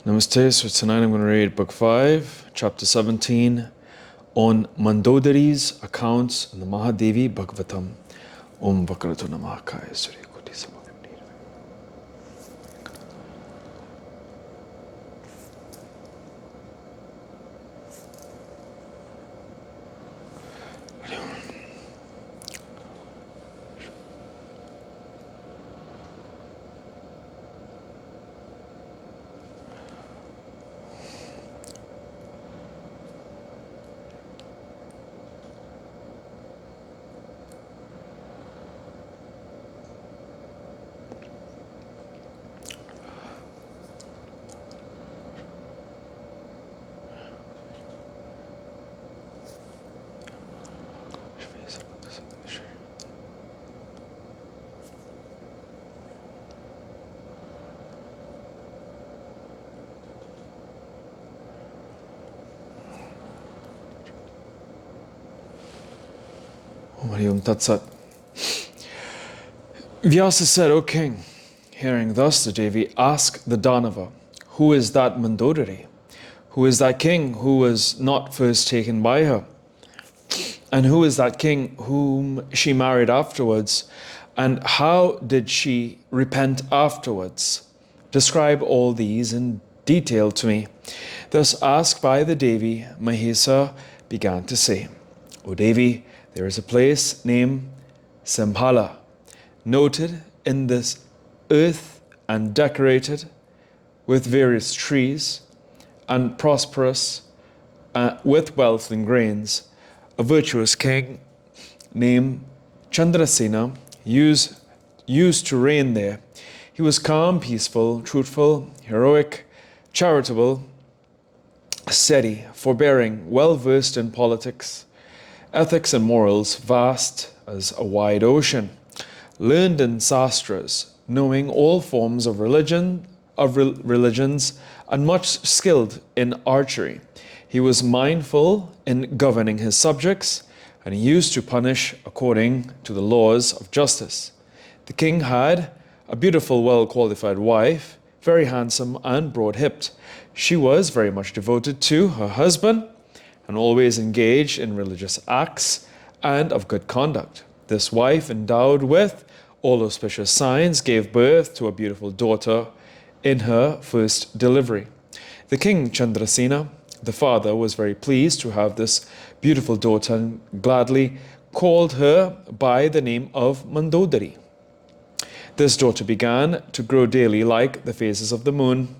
Namaste. So tonight I'm going to read Book 5, Chapter 17, on Mandodari's accounts in the Maha Devi Bhagavatam. Om Bhagavatam Namaha Kaya Surya Koti Samagam. Om Tat Sat. Vyasa said, O king, hearing thus the Devi asked the Danava, who is that Mandodari? Who is that king who was not first taken by her? And who is that king whom she married afterwards? And how did she repent afterwards? Describe all these in detail to me. Thus asked by the Devi, Mahesa began to say, O Devi, there is a place named Sambhala, noted in this earth and decorated with various trees and prosperous with wealth and grains. A virtuous king named Chandrasena used to reign there. He was calm, peaceful, truthful, heroic, charitable, steady, forbearing, well-versed in politics, ethics and morals, vast as a wide ocean, learned in sastras, knowing all forms of religions, and much skilled in archery. He was mindful in governing his subjects, and he used to punish according to the laws of justice. The king had a beautiful, well-qualified wife, very handsome and broad-hipped. She was very much devoted to her husband, and always engaged in religious acts and of good conduct. This wife, endowed with all auspicious signs, gave birth to a beautiful daughter in her first delivery. The king Chandrasena, the father, was very pleased to have this beautiful daughter and gladly called her by the name of Mandodari. This daughter began to grow daily like the phases of the moon.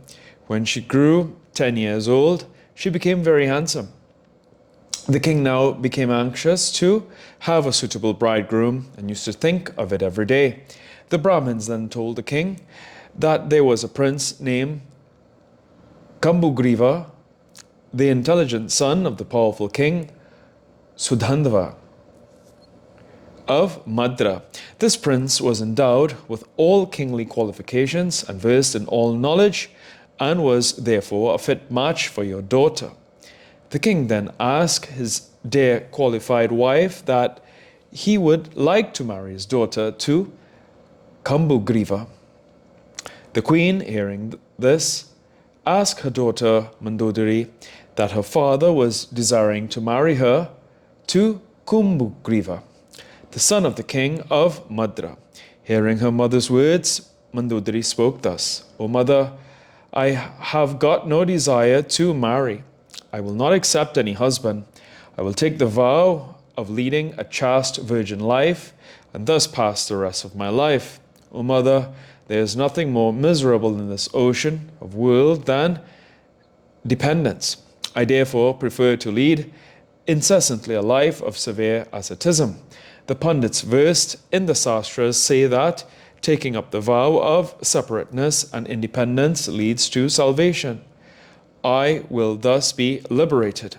When she grew 10 years old, she became very handsome. The king now became anxious to have a suitable bridegroom and used to think of it every day. The Brahmins then told the king that there was a prince named Kambugriva, the intelligent son of the powerful king Sudhandava of Madra. This prince was endowed with all kingly qualifications and versed in all knowledge, and was therefore a fit match for your daughter. The king then asked his dear qualified wife that he would like to marry his daughter to Kambugriva. The queen, hearing this, asked her daughter Mandodari that her father was desiring to marry her to Kambugriva, the son of the king of Madra. Hearing her mother's words, Mandodari spoke thus, O mother, I have got no desire to marry. I will not accept any husband. I will take the vow of leading a chaste virgin life and thus pass the rest of my life. O mother, there is nothing more miserable in this ocean of world than dependence. I therefore prefer to lead incessantly a life of severe asceticism. The Pandits versed in the sastras say that taking up the vow of separateness and independence leads to salvation. I will thus be liberated.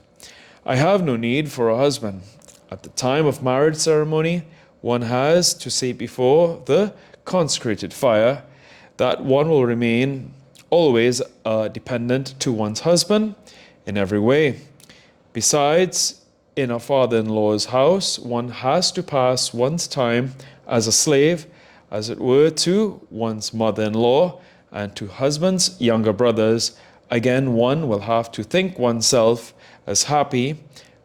I have no need for a husband. At the time of marriage ceremony, one has to say before the consecrated fire that one will remain always dependent to one's husband in every way. Besides, in a father-in-law's house, one has to pass one's time as a slave, as it were, to one's mother-in-law and to husband's younger brothers Again, one will have to think oneself as happy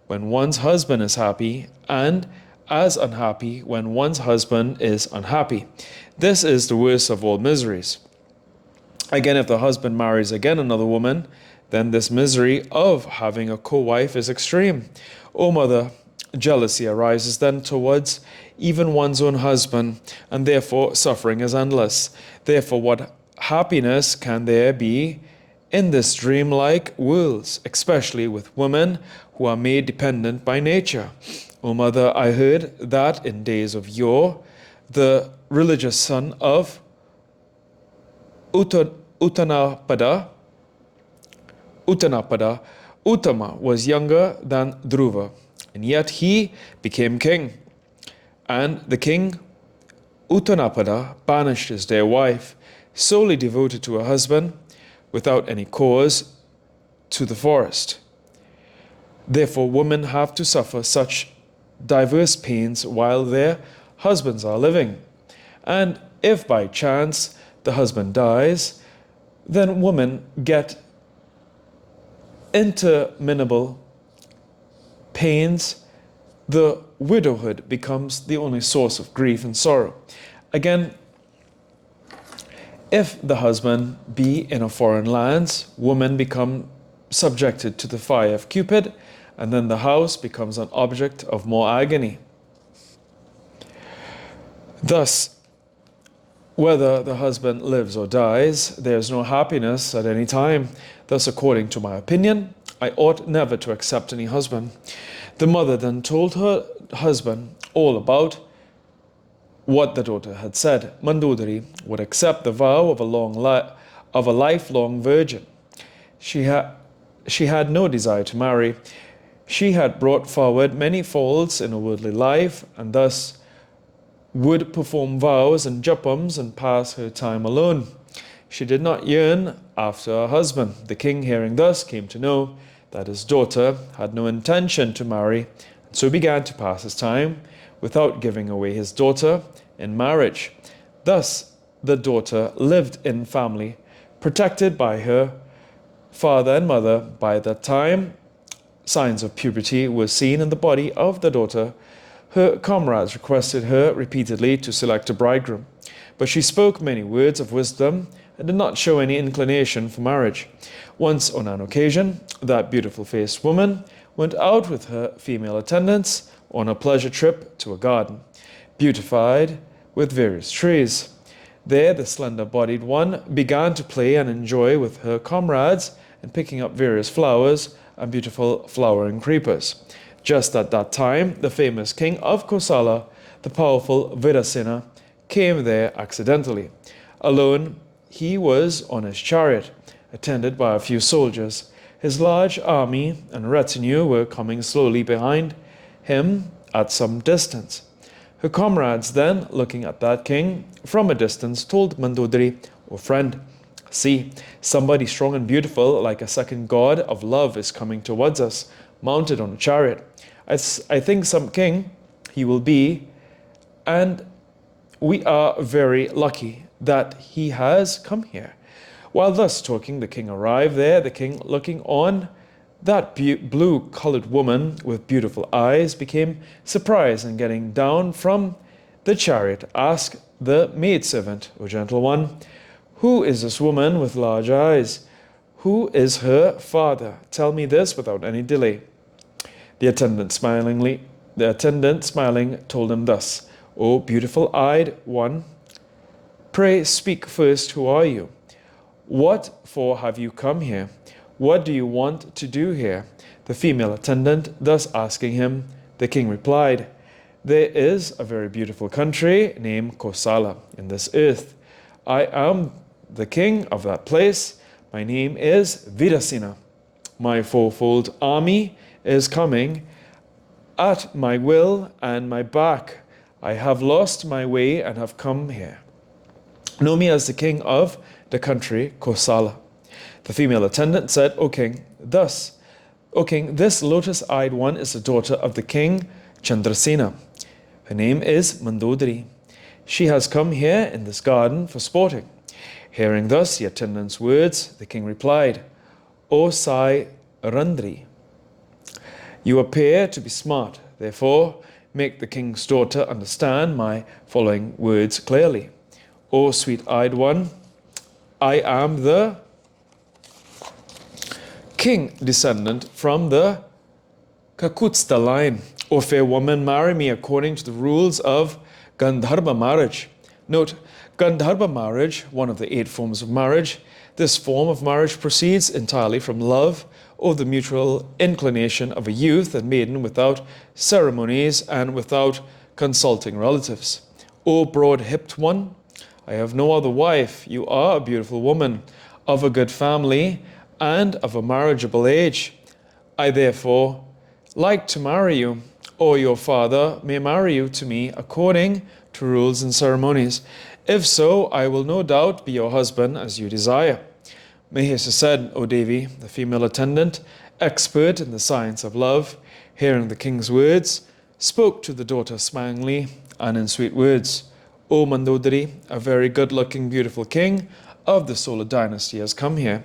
when one's husband is happy, and as unhappy when one's husband is unhappy. This is the worst of all miseries. Again, if the husband marries again another woman, then this misery of having a co-wife is extreme. O mother, jealousy arises then towards even one's own husband, and therefore suffering is endless. Therefore, what happiness can there be in this dreamlike worlds, especially with women who are made dependent by nature? O mother, I heard that in days of yore, the religious son of Uttanapada, Uttama was younger than Dhruva, and yet he became king. And the king Uttanapada banished his dear wife, solely devoted to her husband, without any cause, to the forest. Therefore, women have to suffer such diverse pains while their husbands are living. And if by chance the husband dies, then women get interminable pains. The widowhood becomes the only source of grief and sorrow. Again, if the husband be in a foreign land, women become subjected to the fire of Cupid, and then the house becomes an object of more agony. Thus, whether the husband lives or dies, there is no happiness at any time. Thus, according to my opinion, I ought never to accept any husband. The mother then told her husband all about what the daughter had said. Mandodari would accept the vow of a lifelong virgin. She had no desire to marry. She had brought forward many faults in her worldly life, and thus would perform vows and japams and pass her time alone. She did not yearn after a husband. The king, hearing thus, came to know that his daughter had no intention to marry, and so began to pass his time without giving away his daughter in marriage. Thus the daughter lived in family, protected by her father and mother. By that time, signs of puberty were seen in the body of the daughter. Her comrades requested her repeatedly to select a bridegroom, but she spoke many words of wisdom and did not show any inclination for marriage. Once on an occasion, that beautiful-faced woman went out with her female attendants on a pleasure trip to a garden, beautified with various trees. There the slender-bodied one began to play and enjoy with her comrades in picking up various flowers and beautiful flowering creepers. Just at that time, the famous king of Kosala, the powerful Virasena, came there accidentally. Alone, he was on his chariot, attended by a few soldiers. His large army and retinue were coming slowly behind him at some distance. Her comrades then, looking at that king from a distance, told Mandodari, "O friend, see, somebody strong and beautiful, like a second god of love, is coming towards us, mounted on a chariot. I think some king he will be, and we are very lucky that he has come here." While thus talking, the king arrived there. The king, looking on that blue-colored woman with beautiful eyes, became surprised, and getting down from the chariot, asked the maidservant, "O gentle one, who is this woman with large eyes? Who is her father? Tell me this without any delay." The attendant smiling told him thus, "O beautiful-eyed one, pray speak first, who are you? What for have you come here? What do you want to do here?" The female attendant thus asking him, the king replied, "There is a very beautiful country named Kosala in this earth. I am the king of that place. My name is Virasena. My fourfold army is coming at my will and my back. I have lost my way and have come here. Know me as the king of the country Kosala." The female attendant said, O king, this lotus-eyed one is the daughter of the king Chandrasena. Her name is Mandodari. She has come here in this garden for sporting. Hearing thus the attendant's words, the king replied, O Sai Randri. You appear to be smart. Therefore, make the king's daughter understand my following words clearly. O sweet-eyed one, I am the king descendant from the Kakutsta line. O fair woman, marry me according to the rules of Gandharva marriage. Note, Gandharva marriage, one of the 8 forms of marriage. This form of marriage proceeds entirely from love or the mutual inclination of a youth and maiden without ceremonies and without consulting relatives. O broad-hipped one, I have no other wife. You are a beautiful woman, of a good family, and of a marriageable age. I therefore like to marry you, or your father may marry you to me according to rules and ceremonies. If so, I will no doubt be your husband as you desire. Mahesa said, O Devi, the female attendant, expert in the science of love, hearing the king's words, spoke to the daughter smilingly and in sweet words. O Mandodari, a very good-looking, beautiful king of the Solar dynasty has come here.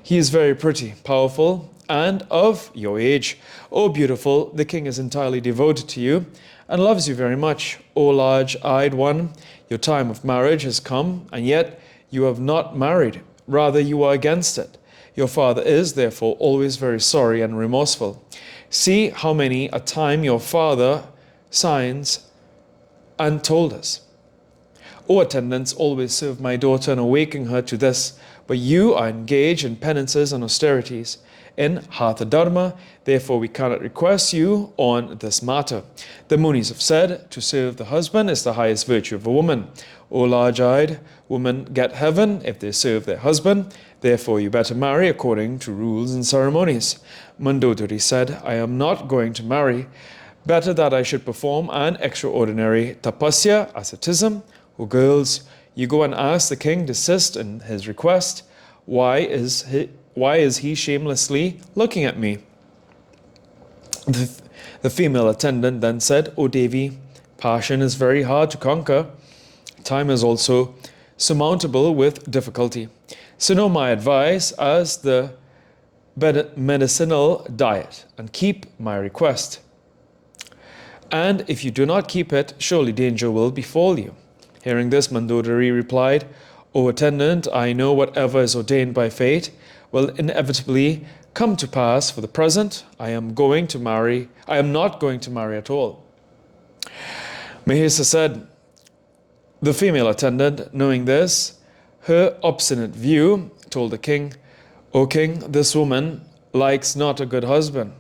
He is very pretty, powerful, and of your age. O beautiful, the king is entirely devoted to you and loves you very much. O large-eyed one, your time of marriage has come, and yet you have not married. Rather, you are against it. Your father is, therefore, always very sorry and remorseful. See how many a time your father signs and told us. O attendants, always serve my daughter and awaken her to this, but you are engaged in penances and austerities. In Hatha Dharma, therefore we cannot request you on this matter. The Munis have said, to serve the husband is the highest virtue of a woman. O large-eyed, women get heaven if they serve their husband, therefore you better marry according to rules and ceremonies. Mandodari said, I am not going to marry. Better that I should perform an extraordinary tapasya, asceticism. O girls, you go and ask the king to desist in his request. Why is he shamelessly looking at me? The female attendant then said, O Devi, passion is very hard to conquer. Time is also surmountable with difficulty. So know my advice as the medicinal diet and keep my request. And if you do not keep it, surely danger will befall you. Hearing this, Mandodari replied, O attendant, I know whatever is ordained by fate will inevitably come to pass. For the present, I am not going to marry at all. Mahesa said, the female attendant, knowing this, her obstinate view, told the king, O king, this woman likes not a good husband.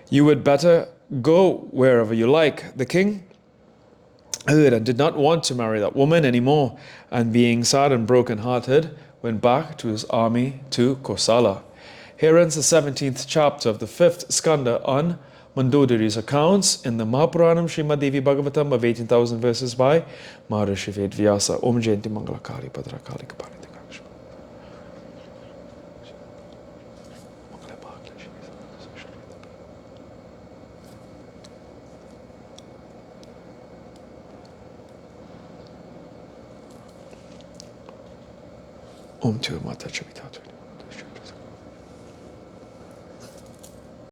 You would better go wherever you like. The king heard and did not want to marry that woman anymore, and being sad and broken-hearted, went back to his army to Kosala. Here ends the 17th chapter of the 5th skanda on Mandodari's accounts in the Mahapuranam Srimad Devi Bhagavatam of 18,000 verses by Maharishi Vedvyasa. Om Jayanti Mangalakari Padrakali Kapari. Om Tua Mata Chavita.